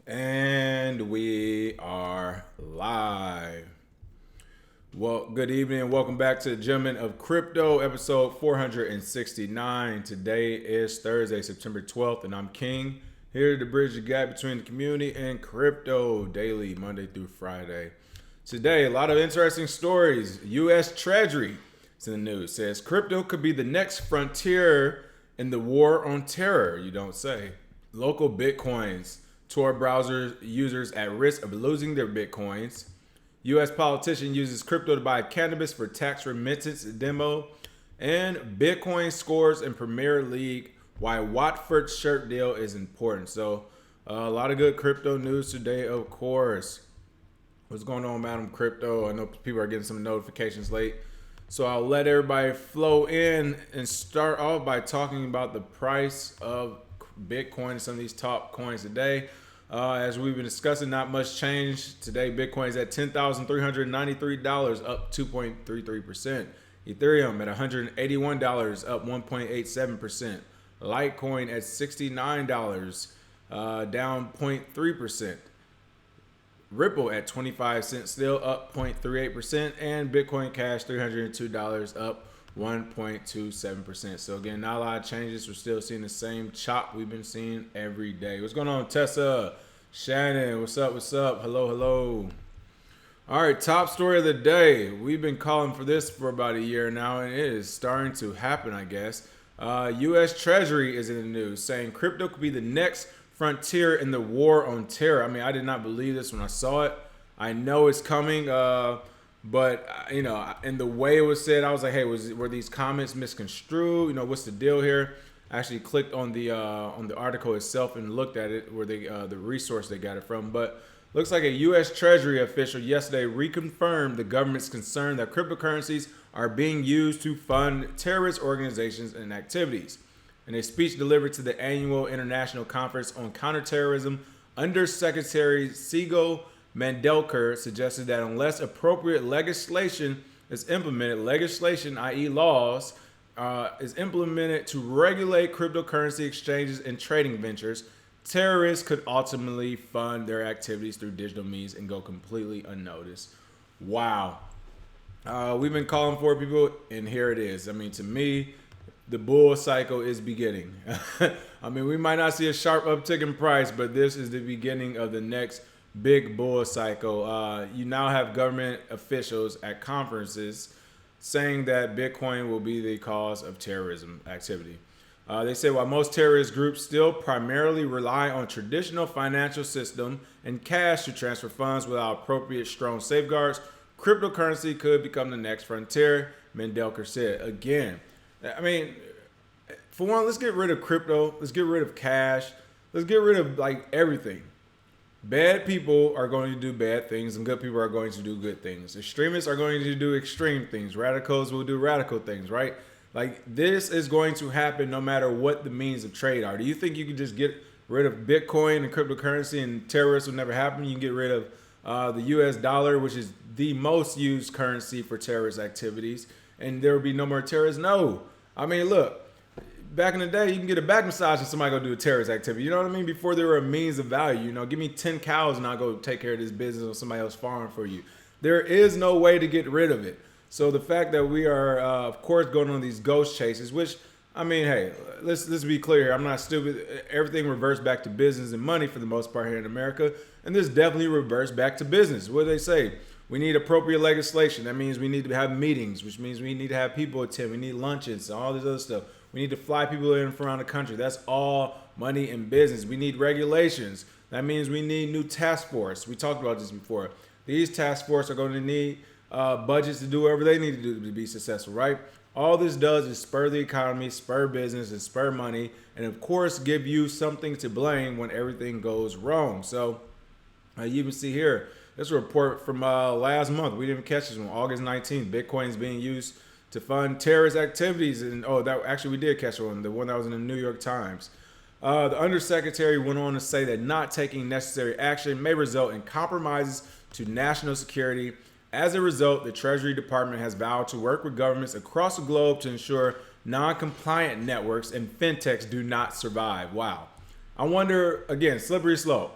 And we are live. Well, good evening and welcome back to the Gentlemen of Crypto, episode 469. Today is Thursday, September 12th, and I'm King, here to bridge the gap between the community and crypto daily, Monday through Friday. Today, a lot of interesting stories. U.S. Treasury is in the news. Says crypto could be the next frontier in the war on terror, you don't say. Local Bitcoins. Tor browser users at risk of losing their Bitcoins. U.S. politician uses crypto to buy cannabis for tax remittance demo. And Bitcoin scores in Premier League. Why Watford's shirt deal is important. So a lot of good crypto news today, of course. What's going on, Madam Crypto? I know people are getting some notifications late. So I'll let everybody flow in and start off by talking about the price of Bitcoin and some of these top coins today. As we've been discussing, not much change. Today, Bitcoin is at $10,393, up 2.33%. Ethereum at $181, up 1.87%. Litecoin at $69, down 0.3%. Ripple at 25 cents, still up 0.38%. And Bitcoin Cash, $302, up 1.27%. So again, not a lot of changes. We're still seeing the same chop we've been seeing every day. What's going on, Tessa? Shannon, what's up? What's up? Hello. All right, top story of the day. We've been calling for this for about a year now, and it is starting to happen, I guess. U.S. Treasury is in the news saying crypto could be the next frontier in the war on terror. I mean, I did not believe this when I saw it. I know it's coming. But, you know, in the way it was said, I was like, hey, were these comments misconstrued? You know, what's the deal here? I actually clicked on the article itself and looked at it, where they the resource they got it from. But looks like a U.S. Treasury official yesterday reconfirmed the government's concern that cryptocurrencies are being used to fund terrorist organizations and activities. In a speech delivered to the annual International Conference on Counterterrorism, Undersecretary Siegel Mandelker suggested that unless appropriate legislation is implemented, i.e. laws, is implemented to regulate cryptocurrency exchanges and trading ventures, terrorists could ultimately fund their activities through digital means and go completely unnoticed. Wow. We've been calling for people, and here it is. I mean, to me, the bull cycle is beginning. I mean, we might not see a sharp uptick in price, but this is the beginning of the next big bull cycle. You now have government officials at conferences saying that Bitcoin will be the cause of terrorism activity. They say while most terrorist groups still primarily rely on traditional financial system and cash to transfer funds without appropriate strong safeguards, cryptocurrency could become the next frontier, Mandelker said. Again, I mean, for one, let's get rid of crypto. Let's get rid of cash. Let's get rid of like everything. Bad people are going to do bad things and good people are going to do good things. Extremists are going to do extreme things. Radicals will do radical things, right? Like this is going to happen no matter what the means of trade are. Do you think you can just get rid of Bitcoin and cryptocurrency and terrorists will never happen? You can get rid of the US dollar, which is the most used currency for terrorist activities, and there will be no more terrorists? No. I mean, look. Back in the day, you can get a back massage and somebody go do a terrorist activity. You know what I mean? Before there were a means of value. You know, give me 10 cows and I'll go take care of this business on somebody else's farm for you. There is no way to get rid of it. So the fact that we are, of course, going on these ghost chases, which, I mean, hey, let's be clear here. I'm not stupid. Everything reverts back to business and money for the most part here in America. And this definitely reverts back to business. What do they say? We need appropriate legislation. That means we need to have meetings, which means we need to have people attend. We need luncheons and all this other stuff. We need to fly people in from around the country. That's all money and business. We need regulations. That means we need new task force. We talked about this before. These task force are going to need budgets to do whatever they need to do to be successful, right? All this does is spur the economy, spur business, and spur money, and of course give you something to blame when everything goes wrong. So you can see here, this report from last month. We didn't catch this one, August 19th. Bitcoin is being used to fund terrorist activities. And we did catch one, the one that was in the New York Times. The undersecretary went on to say that not taking necessary action may result in compromises to national security. As a result, the Treasury Department has vowed to work with governments across the globe to ensure non-compliant networks and fintechs do not survive. Wow. I wonder, again, slippery slope.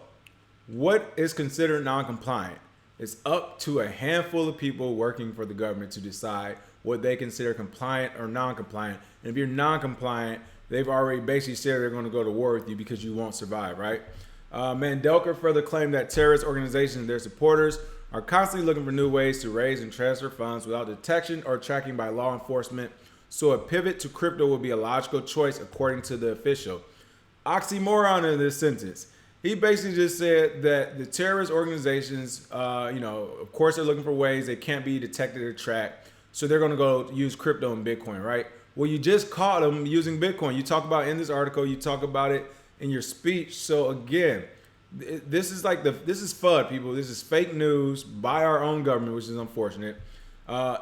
What is considered non-compliant? It's up to a handful of people working for the government to decide what they consider compliant or non-compliant. And if you're non-compliant, they've already basically said they're going to go to war with you because you won't survive, right? Mandelker further claimed that terrorist organizations and their supporters are constantly looking for new ways to raise and transfer funds without detection or tracking by law enforcement. So a pivot to crypto would be a logical choice, according to the official. Oxymoron in this sentence. He basically just said that the terrorist organizations, of course, they're looking for ways they can't be detected or tracked. So they're going to go use crypto and Bitcoin, right? Well, you just caught them using Bitcoin. You talk about in this article, you talk about it in your speech. So again, this is FUD, people. This is fake news by our own government, which is unfortunate.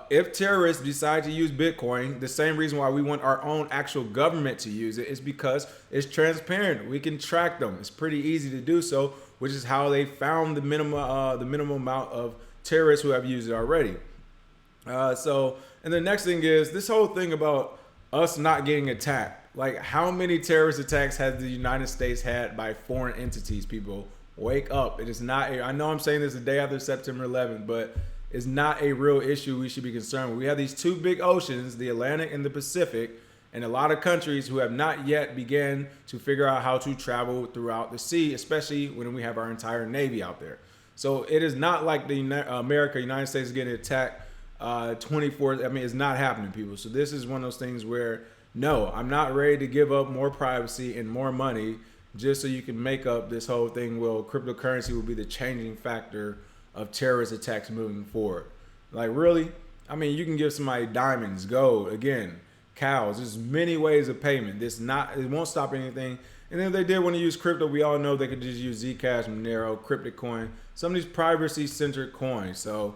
If terrorists decide to use Bitcoin, the same reason why we want our own actual government to use it is because it's transparent. We can track them. It's pretty easy to do so, which is how they found the minimum amount of terrorists who have used it already. And the next thing is this whole thing about us not getting attacked. Like, how many terrorist attacks has the United States had by foreign entities? People, wake up. It is not. I know I'm saying this the day after September 11th, but it's not a real issue we should be concerned with. We have these two big oceans, the Atlantic and the Pacific, and a lot of countries who have not yet began to figure out how to travel throughout the sea, especially when we have our entire Navy out there. So it is not like the United States is getting attacked 24. I mean, it's not happening, people. So this is one of those things where, no, I'm not ready to give up more privacy and more money just so you can make up this whole thing. Well, cryptocurrency will be the changing factor of terrorist attacks moving forward. Like, really? I mean, you can give somebody diamonds, gold, again, cows. There's many ways of payment. It won't stop anything. And if they did want to use crypto, we all know they could just use Zcash, Monero, Cryptocoin, some of these privacy-centered coins. So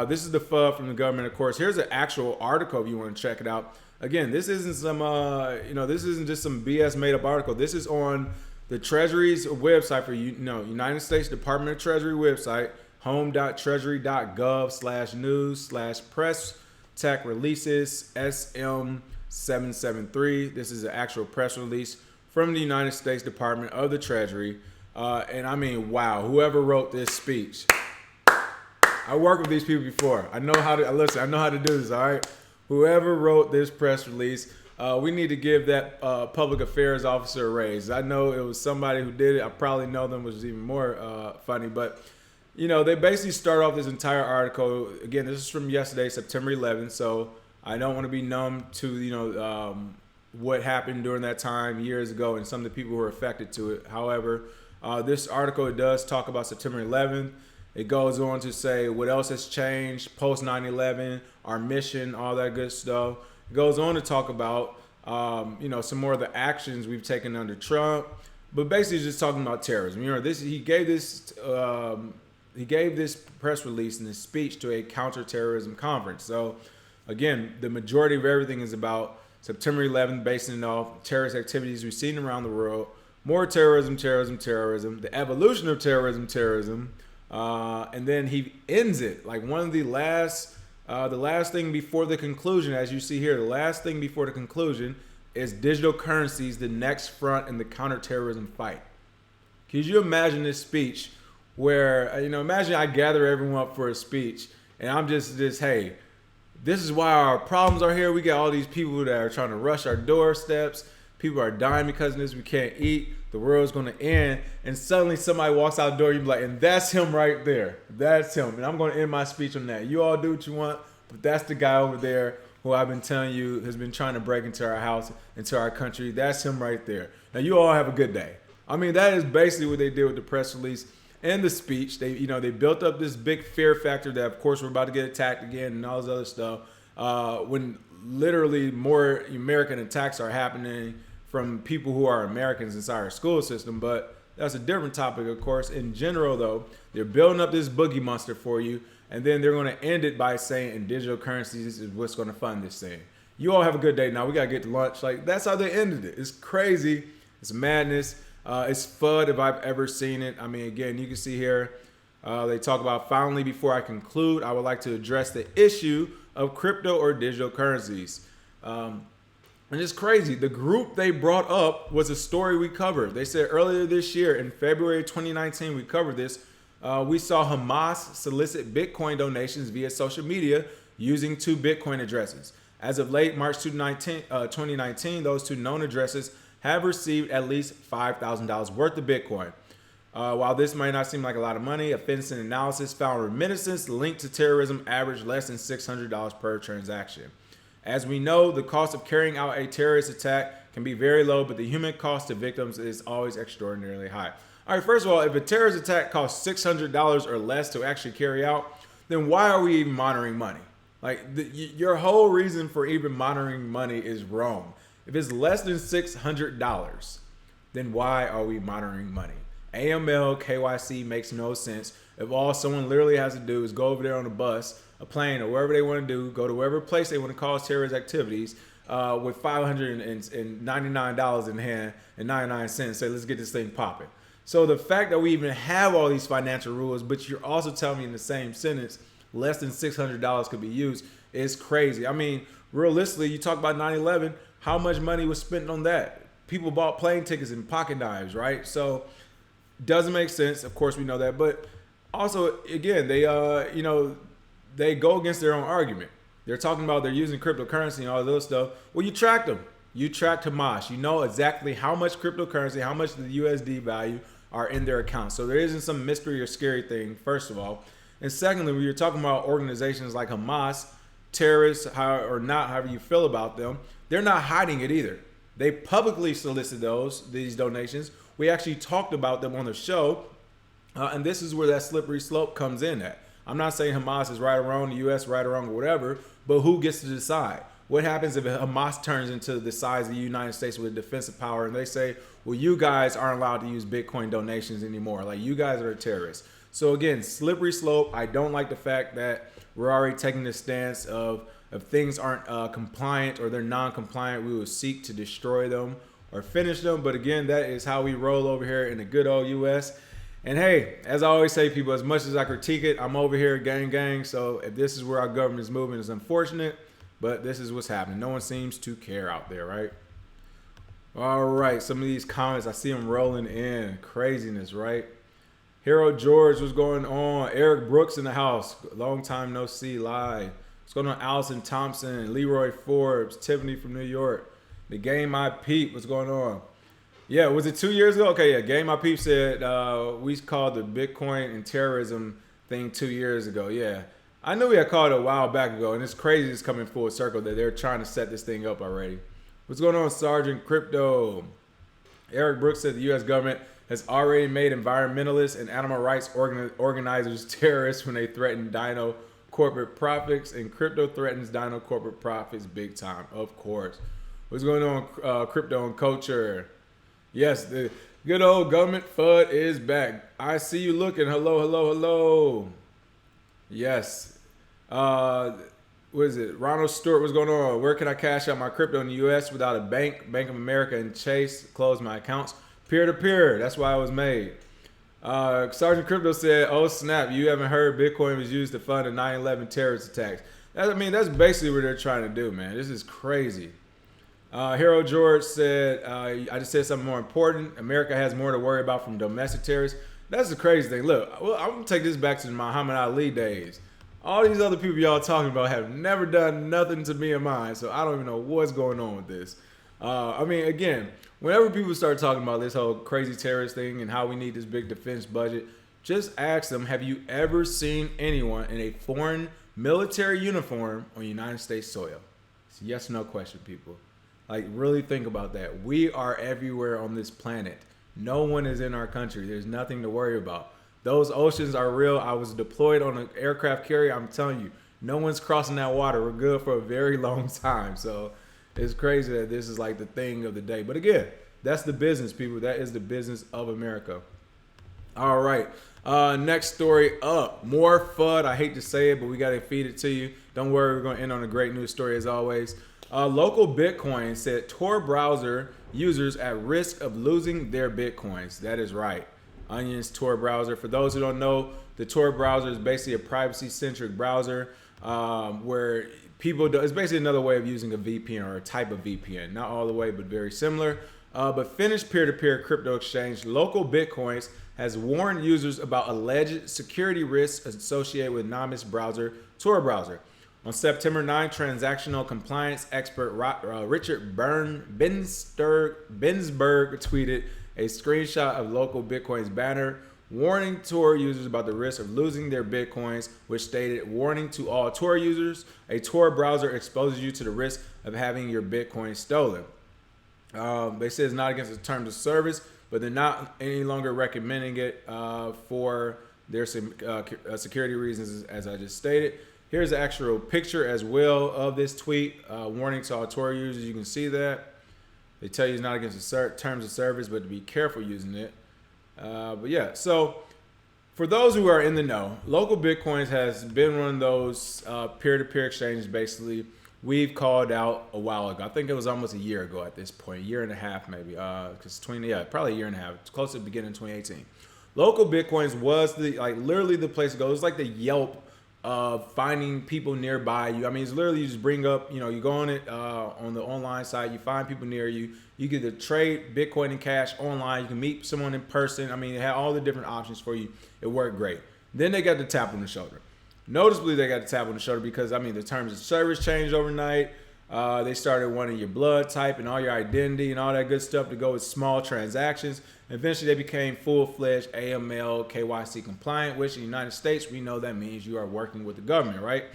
this is the FUD from the government, of course. Here's an actual article if you want to check it out. Again, this isn't this isn't just some BS made-up article. This is on the Treasury's website for United States Department of Treasury website, home.treasury.gov/news/press tech releases SM773. This is an actual press release from the United States Department of the Treasury. And I mean, wow, whoever wrote this speech. I worked with these people before. I know how to do this, all right? Whoever wrote this press release, we need to give that public affairs officer a raise. I know it was somebody who did it. I probably know them, which is even more funny. But, they basically start off this entire article. Again, this is from yesterday, September 11th. So I don't want to be numb to, what happened during that time years ago and some of the people who were affected to it. However, this article, it does talk about September 11th. It goes on to say what else has changed post 9/11, our mission, all that good stuff. It goes on to talk about, some more of the actions we've taken under Trump, but basically just talking about terrorism. He gave this press release and this speech to a counterterrorism conference. So again, the majority of everything is about September 11th, basing it off terrorist activities we've seen around the world, more terrorism, the evolution of terrorism. And then he ends it like one of the last thing before the conclusion, as you see here, the last thing before the conclusion is digital currencies, the next front in the counterterrorism fight. Could you imagine this speech where, imagine I gather everyone up for a speech and I'm just hey, this is why our problems are here. We got all these people that are trying to rush our doorsteps. People are dying because of this. We can't eat. The world's going to end. And suddenly somebody walks out the door. You be like, and that's him right there. That's him. And I'm going to end my speech on that. You all do what you want, but that's the guy over there who I've been telling you has been trying to break into our house, into our country. That's him right there. Now, you all have a good day. I mean, that is basically what they did with the press release and the speech. They built up this big fear factor that, of course, we're about to get attacked again and all this other stuff. When literally more American attacks are happening from people who are Americans inside our school system, but that's a different topic, of course. In general, though, they're building up this boogie monster for you, and then they're going to end it by saying, in digital currencies is what's going to fund this thing. You all have a good day. Now we got to get to lunch. Like, that's how they ended it. It's crazy. It's madness. It's FUD if I've ever seen it. I mean, again, you can see here, they talk about, finally, before I conclude, I would like to address the issue of crypto or digital currencies. And it's crazy. The group they brought up was a story we covered. They said earlier this year, in February 2019, we covered this. We saw Hamas solicit Bitcoin donations via social media using 2 Bitcoin addresses. As of late March 2019, those 2 known addresses have received at least $5,000 worth of Bitcoin. While this might not seem like a lot of money, a FinCEN analysis found remittances linked to terrorism average less than $600 per transaction. As we know, the cost of carrying out a terrorist attack can be very low, but the human cost to victims is always extraordinarily high. All right, first of all, if a terrorist attack costs $600 or less to actually carry out, then why are we even monitoring money? Like, your whole reason for even monitoring money is wrong. If it's less than $600, then why are we monitoring money? AML, KYC makes no sense. If all someone literally has to do is go over there on a bus, a plane, or wherever they want to do, go to wherever place they want to cause terrorist activities with $599 in hand and 99 cents, say, let's get this thing popping. So the fact that we even have all these financial rules, but you're also telling me in the same sentence, less than $600 could be used, is crazy. I mean, realistically, you talk about 9/11, how much money was spent on that? People bought plane tickets and pocket knives, right? So doesn't make sense. Of course, we know that. But also, again, they go against their own argument. They're talking about they're using cryptocurrency and all this other stuff. Well, you tracked them. You tracked Hamas. You know exactly how much cryptocurrency, how much the USD value are in their account. So there isn't some mystery or scary thing, first of all. And secondly, when you're talking about organizations like Hamas, terrorists, or not, however you feel about them, they're not hiding it either. They publicly solicited these donations. We actually talked about them on the show. And this is where that slippery slope comes in at. I'm not saying Hamas is right or wrong, the U.S. right or wrong or whatever, but who gets to decide? What happens if Hamas turns into the size of the United States with defensive power and they say, well, you guys aren't allowed to use Bitcoin donations anymore. Like, you guys are terrorists. So again, slippery slope. I don't like the fact that we're already taking this stance of if things aren't compliant or they're non-compliant, we will seek to destroy them or finish them. But again, that is how we roll over here in the good old U.S. And hey, as I always say, people, as much as I critique it, I'm over here gang. So if this is where our government is moving, it's unfortunate, but this is what's happening. No one seems to care out there, right? All right, some of these comments, I see them rolling in. Craziness, right? Hero George, what's going on? Eric Brooks in the house. Long time no see live. What's going on? Allison Thompson, Leroy Forbes, Tiffany from New York. The Game I Peep, what's going on? Yeah, was it 2 years ago? Okay, yeah, Game I Peep said we called the Bitcoin and terrorism thing 2 years ago. Yeah, I knew we had called it a while back ago, and it's crazy it's coming full circle that they're trying to set this thing up already. What's going on, Sergeant Crypto? Eric Brooks said the U.S. government has already made environmentalists and animal rights organizers terrorists when they threaten dino corporate profits, and crypto threatens dino corporate profits big time, of course. What's going on, Crypto and Culture? Yes, the good old government FUD is back. I see you looking. Hello. Yes. What is it? Ronald Stewart, what's going on? Where can I cash out my crypto in the U.S. without a bank? Bank of America and Chase closed my accounts. Peer-to-peer. That's why it was made. Sergeant Crypto said, oh, snap. You haven't heard Bitcoin was used to fund the 9/11 terrorist attacks. That's basically what they're trying to do, man. This is crazy. Hero George said, I just said something more important. America has more to worry about from domestic terrorists. That's the crazy thing. Look, I'm going to take this back to the Muhammad Ali days. All these other people y'all talking about have never done nothing to me or mine, so I don't even know what's going on with this. I mean, again, whenever people start talking about this whole crazy terrorist thing and how we need this big defense budget, just ask them, have you ever seen anyone in a foreign military uniform on United States soil? It's a yes or no question, people. Like, really think about that. We are everywhere on this planet. No one is in our country. There's nothing to worry about. Those oceans are real. I was deployed on an aircraft carrier. I'm telling you, no one's crossing that water. We're good for a very long time. So it's crazy that this is like the thing of the day. But again, that's the business, people. That is the business of America. All right. Next story up. More FUD. I hate to say it, but we got to feed it to you. Don't worry. We're going to end on a great news story as always. Local Bitcoin said Tor browser users at risk of losing their Bitcoins. That is right. Onion's Tor browser. For those who don't know, the Tor browser is basically a privacy-centric browser. where people do, it's basically another way of using a VPN or a type of VPN, not all the way, but very similar. But Finnish peer-to-peer crypto exchange Local Bitcoins has warned users about alleged security risks associated with anonymous browser Tor browser. On September 9, transactional compliance expert Richard Bensberg tweeted a screenshot of Local Bitcoin's banner warning Tor users about the risk of losing their Bitcoins, which stated, warning to all Tor users, a Tor browser exposes you to the risk of having your Bitcoin stolen. They say it's not against the terms of service, but they're not any longer recommending it for their security reasons, as I just stated. Here's an actual picture as well of this tweet. Warning to all Tor users, you can see that. They tell you it's not against the terms of service, but to be careful using it. But yeah, so for those who are in the know, Local Bitcoins has been one of those peer-to-peer exchanges basically we've called out a while ago. I think it was almost a year ago at this point, a year and a half maybe, because probably a year and a half. It's close to the beginning of 2018. Local Bitcoins was literally the place to go. It was like the Yelp of finding people nearby you. I mean, it's literally you just bring up, you go on it on the online site, you find people near you. You get to trade Bitcoin and cash online. You can meet someone in person. I mean, it had all the different options for you. It worked great. Then they got the tap on the shoulder. Noticeably, they got the tap on the shoulder because, I mean, the terms of service changed overnight. They started wanting your blood type and all your identity and all that good stuff to go with small transactions. Eventually, they became full-fledged AML, KYC compliant, which in the United States, we know that means you are working with the government, right?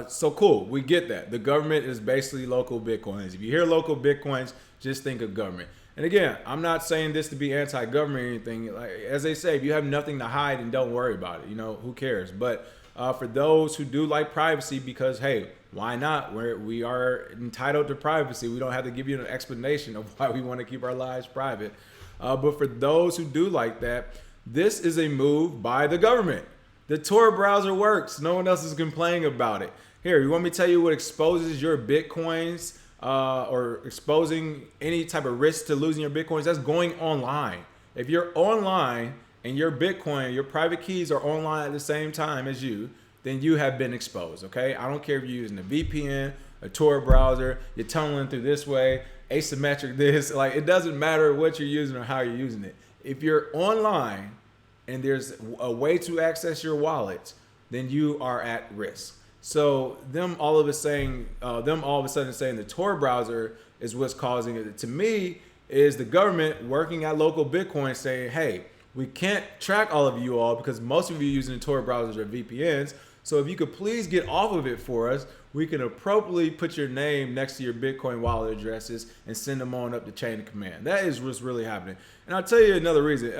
So cool, we get that. The government is basically Local Bitcoins. If you hear Local Bitcoins, just think of government. And again, I'm not saying this to be anti-government or anything. Like, as they say, if you have nothing to hide, then don't worry about it. Who cares? But for those who do like privacy, because hey, why not? We are entitled to privacy. We don't have to give you an explanation of why we want to keep our lives private. But for those who do like that, this is a move by the government. The Tor browser works. No one else is complaining about it. Here, you want me to tell you what exposes your Bitcoins or exposing any type of risk to losing your Bitcoins? That's going online. If you're online and your Bitcoin, your private keys are online at the same time as you, then you have been exposed, okay? I don't care if you're using a VPN, a Tor browser, you're tunneling through this way, asymmetric this, it doesn't matter what you're using or how you're using it. If you're online and there's a way to access your wallet, then you are at risk. So them all of a sudden saying the Tor browser is what's causing it, to me, is the government working at Local Bitcoin saying, hey, we can't track all of you all because most of you using the Tor browsers are VPNs. So if you could please get off of it for us, we can appropriately put your name next to your Bitcoin wallet addresses and send them on up the chain of command. That is what's really happening. And I'll tell you another reason.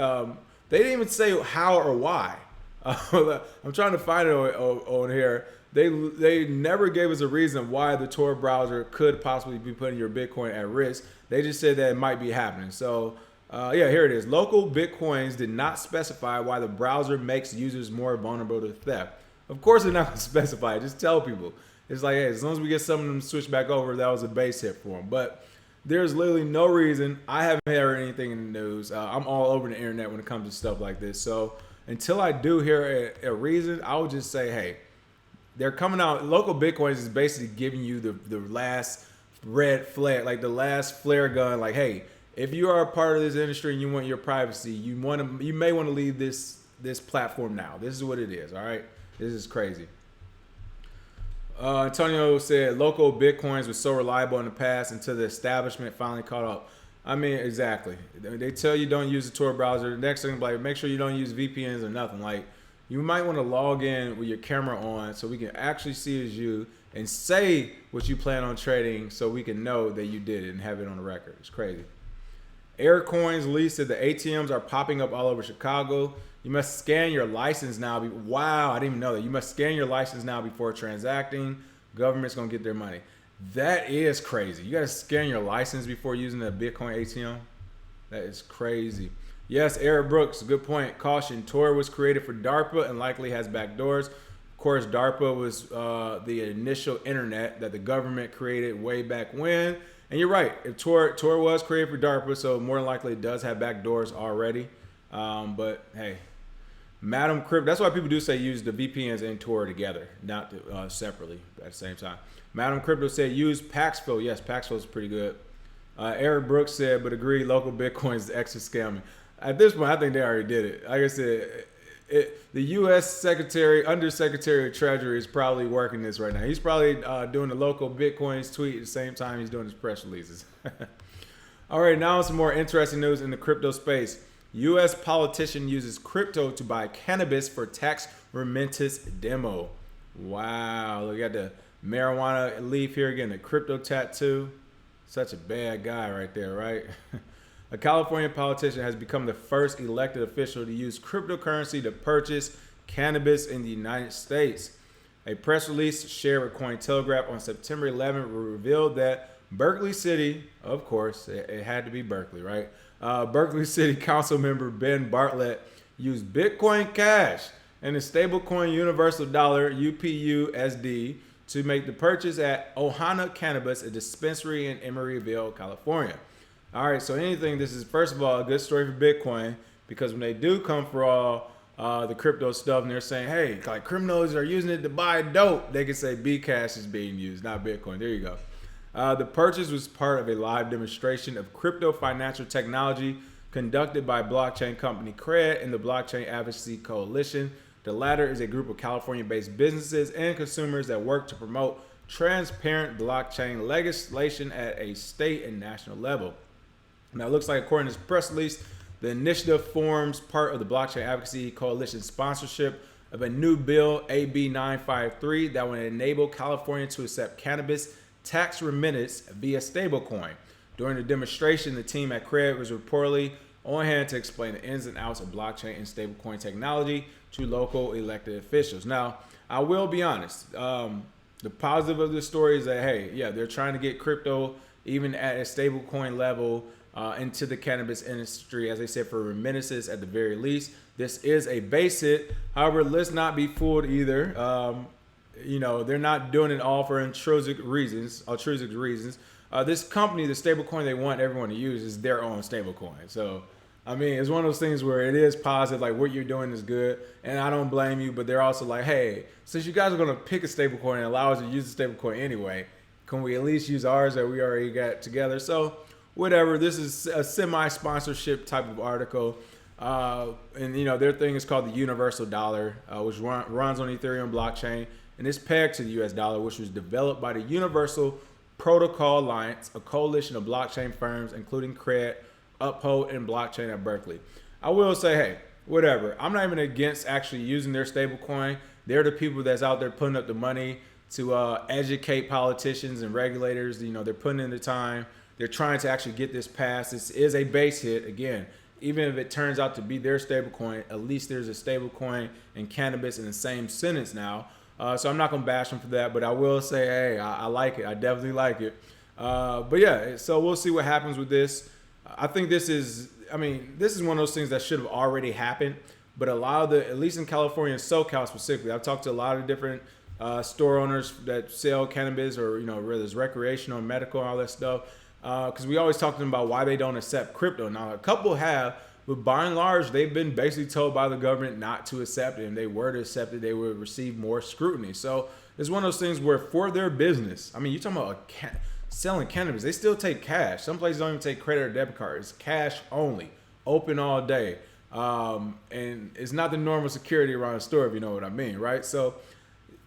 They didn't even say how or why. I'm trying to find it on here. They never gave us a reason why the Tor browser could possibly be putting your Bitcoin at risk. They just said that it might be happening. So here it is. Local Bitcoins did not specify why the browser makes users more vulnerable to theft. Of course they're not going to specify it. Just tell people. It's like, hey, as long as we get some of them switched back over, that was a base hit for them. But there's literally no reason. I haven't heard anything in the news. I'm all over the internet when it comes to stuff like this. So until I do hear a reason, I would just say, hey, they're coming out. Local Bitcoins is basically giving you the last red flag, like the last flare gun. Like, hey, if you are a part of this industry and you want your privacy, you may want to leave this platform now. This is what it is. All right, this is crazy. Antonio said Local Bitcoins was so reliable in the past until the establishment finally caught up. I mean, exactly. They tell you don't use the Tor browser. The next thing, make sure you don't use VPNs or nothing. You might want to log in with your camera on so we can actually see as you and say what you plan on trading so we can know that you did it and have it on the record. It's crazy. Aircoins Lee said the ATMs are popping up all over Chicago. You must scan your license now. Wow, I didn't even know that. You must scan your license now before transacting. Government's going to get their money. That is crazy. You got to scan your license before using a Bitcoin ATM. That is crazy. Yes, Eric Brooks, good point. Caution, Tor was created for DARPA and likely has backdoors. Of course, DARPA was the initial internet that the government created way back when. And you're right. If Tor was created for DARPA, so more than likely it does have backdoors already. But hey, Madam Crypto. That's why people do say use the VPNs and Tor together, not separately at the same time. Madam Crypto said use Paxful. Yes, Paxful is pretty good. Eric Brooks said, but agree local Bitcoin is extra scamming. At this point, I think they already did it. Like I said, the U.S. Undersecretary of Treasury is probably working this right now. He's probably doing the local Bitcoins tweet at the same time he's doing his press releases. All right, now some more interesting news in the crypto space. U.S. politician uses crypto to buy cannabis for tax remittance demo. Wow, look at the marijuana leaf here again, the crypto tattoo. Such a bad guy right there, right? A California politician has become the first elected official to use cryptocurrency to purchase cannabis in the United States. A press release shared with Cointelegraph on September 11th revealed that Berkeley City, of course, it had to be Berkeley, right? Berkeley City Council member Ben Bartlett used Bitcoin Cash and the stablecoin Universal Dollar UPUSD to make the purchase at Ohana Cannabis, a dispensary in Emeryville, California. All right, so this is first of all a good story for Bitcoin, because when they do come for all the crypto stuff and they're saying, hey, like criminals are using it to buy dope, they can say Bcash is being used, not Bitcoin. There you go. The purchase was part of a live demonstration of crypto financial technology conducted by blockchain company KRBE and the Blockchain Advocacy Coalition. The latter is a group of California-based businesses and consumers that work to promote transparent blockchain legislation at a state and national level. Now, it looks like, according to this press release, the initiative forms part of the Blockchain Advocacy Coalition sponsorship of a new bill, AB 953, that would enable California to accept cannabis tax remittance via stablecoin. During the demonstration, the team at KRBE was reportedly on hand to explain the ins and outs of blockchain and stablecoin technology to local elected officials. Now, I will be honest. The positive of this story is that, hey, yeah, they're trying to get crypto even at a stablecoin level into the cannabis industry, as I said, for remittances at the very least. This is a base hit. However, let's not be fooled either. They're not doing it all for intrinsic reasons. This company, the stablecoin they want everyone to use is their own stablecoin. So, I mean, it's one of those things where it is positive, like what you're doing is good, and I don't blame you, but they're also like, hey, since you guys are going to pick a stablecoin and allow us to use the stablecoin anyway, can we at least use ours that we already got together? So, whatever, this is a semi-sponsorship type of article. Their thing is called the Universal Dollar, which runs on Ethereum blockchain, and it's pegged to the US dollar, which was developed by the Universal Protocol Alliance, a coalition of blockchain firms, including KRBE, Uphold, and Blockchain at Berkeley. I will say, hey, whatever. I'm not even against actually using their stablecoin. They're the people that's out there putting up the money to educate politicians and regulators. They're putting in the time. They're trying to actually get this passed. This is a base hit. Again, even if it turns out to be their stablecoin, at least there's a stablecoin and cannabis in the same sentence now. So I'm not going to bash them for that, but I will say, hey, I like it. I definitely like it. But yeah, so we'll see what happens with this. I think this is one of those things that should have already happened, but a lot of at least in California and SoCal specifically, I've talked to a lot of different store owners that sell cannabis, or, whether it's recreational, medical, all that stuff. Because we always talk to them about why they don't accept crypto. Now, a couple have, but by and large, they've been basically told by the government not to accept it. And if they were to accept it, they would receive more scrutiny. So it's one of those things where for their business, you're talking about selling cannabis, they still take cash. Some places don't even take credit or debit card. It's cash only, open all day. And it's not the normal security around a store, if you know what I mean, right? So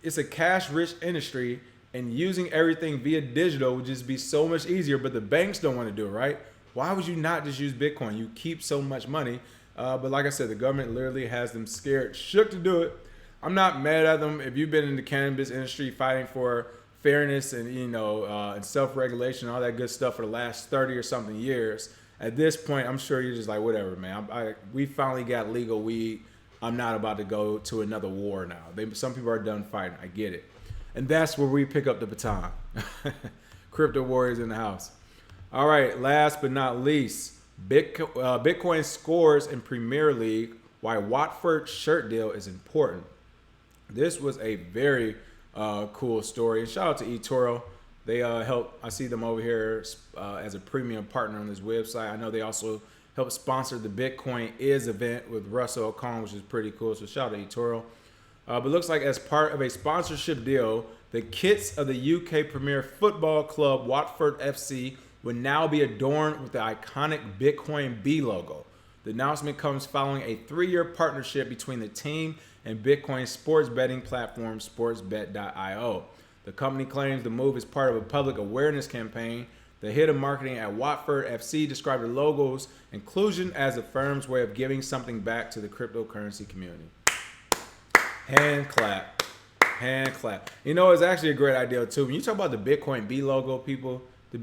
it's a cash-rich industry, and using everything via digital would just be so much easier, but the banks don't want to do it, right? Why would you not just use Bitcoin? You keep so much money. But like I said, the government literally has them scared, shook to do it. I'm not mad at them. If you've been in the cannabis industry fighting for fairness and, and self-regulation, all that good stuff for the last 30 or something years, at this point, I'm sure you're just like, whatever, man. We finally got legal weed. I'm not about to go to another war now. Some people are done fighting. I get it. And that's where we pick up the baton. Crypto warriors in the house. All right, last but not least, Bitcoin scores in Premier League, why Watford shirt deal is important. This was a very cool story. And shout out to eToro. They help. I see them over here as a premium partner on this website. I know they also helped sponsor the Bitcoin Is event with Russell Okon, which is pretty cool. So shout out to eToro. But looks like as part of a sponsorship deal, the kits of the UK Premier Football Club Watford FC will now be adorned with the iconic Bitcoin B logo. The announcement comes following a 3-year partnership between the team and Bitcoin sports betting platform sportsbet.io. The company claims the move is part of a public awareness campaign. The head of marketing at Watford FC described the logo's inclusion as the firm's way of giving something back to the cryptocurrency community. Hand clap. Hand clap. You know, it's actually a great idea too. When you talk about the Bitcoin B logo, people, the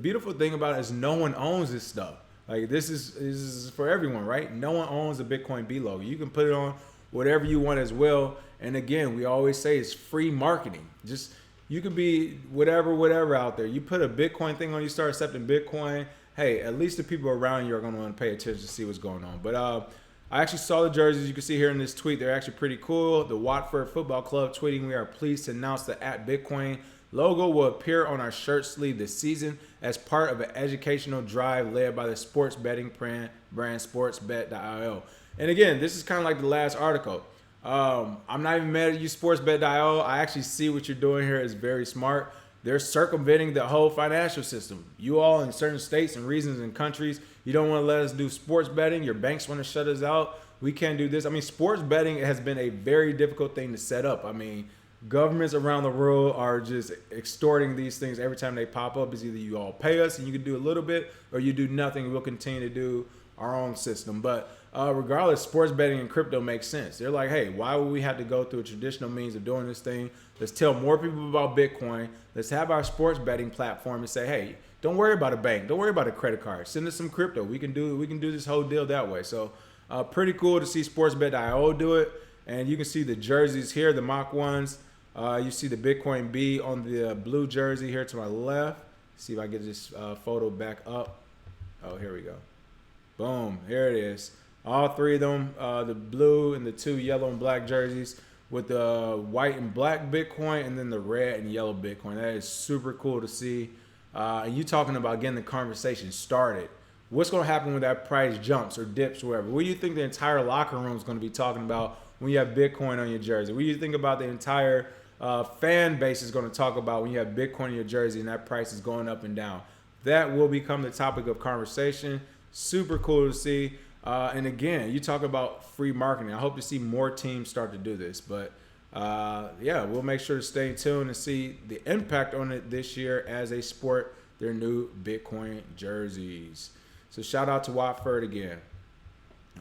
beautiful thing about it is no one owns this stuff. Like this is for everyone, right? No one owns a Bitcoin B logo. You can put it on whatever you want as well. And again, we always say it's free marketing. Just you could be whatever out there. You put a Bitcoin thing on, you start accepting Bitcoin. Hey, at least the people around you are going to want to pay attention to see what's going on. But I actually saw the jerseys. You can see here in this tweet, they're actually pretty cool. The Watford Football Club tweeting, "We are pleased to announce the @Bitcoin logo will appear on our shirt sleeve this season as part of an educational drive led by the sports betting brand sportsbet.io." And again, this is kind of like the last article. I'm not even mad at you, sportsbet.io. I actually see what you're doing here is very smart. They're circumventing the whole financial system. You all in certain states and regions and countries, you don't want to let us do sports betting. Your banks want to shut us out. We can't do this. I mean, sports betting has been a very difficult thing to set up. I mean, governments around the world are just extorting these things every time they pop up. It's either you all pay us and you can do a little bit, or you do nothing. We'll continue to do our own system. But regardless, sports betting and crypto makes sense. They're like, hey, why would we have to go through a traditional means of doing this thing? Let's tell more people about Bitcoin. Let's have our sports betting platform and say, hey, don't worry about a bank. Don't worry about a credit card. Send us some crypto. We can do this whole deal that way. So pretty cool to see sportsbet.io do it. And you can see the jerseys here, the mock ones. You see the Bitcoin B on the blue jersey here to my left. See if I get this photo back up. Oh, here we go. Boom. Here it is. All three of them, the blue and the 2 yellow and black jerseys with the white and black Bitcoin and then the red and yellow Bitcoin. That is super cool to see. And you talking about getting the conversation started. What's going to happen when that price jumps or dips or whatever? What do you think the entire locker room is going to be talking about when you have Bitcoin on your jersey? What do you think about the entire fan base is going to talk about when you have Bitcoin on your jersey and that price is going up and down? That will become the topic of conversation. Super cool to see. And again, you talk about free marketing. I hope to see more teams start to do this. But yeah, we'll make sure to stay tuned and see the impact on it this year as they sport their new Bitcoin jerseys. So shout out to Watford again.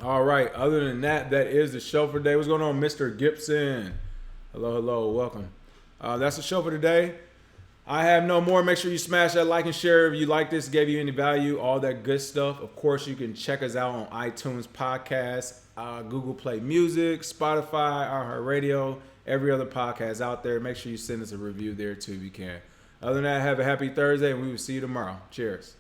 All right. Other than that, that is the show for today. What's going on, Mr. Gibson? Hello. Welcome. That's the show for today. I have no more. Make sure you smash that like and share if you like this, gave you any value, all that good stuff. Of course, you can check us out on iTunes Podcasts, Google Play Music, Spotify, iHeartRadio, every other podcast out there. Make sure you send us a review there too if you can. Other than that, have a happy Thursday, and we will see you tomorrow. Cheers.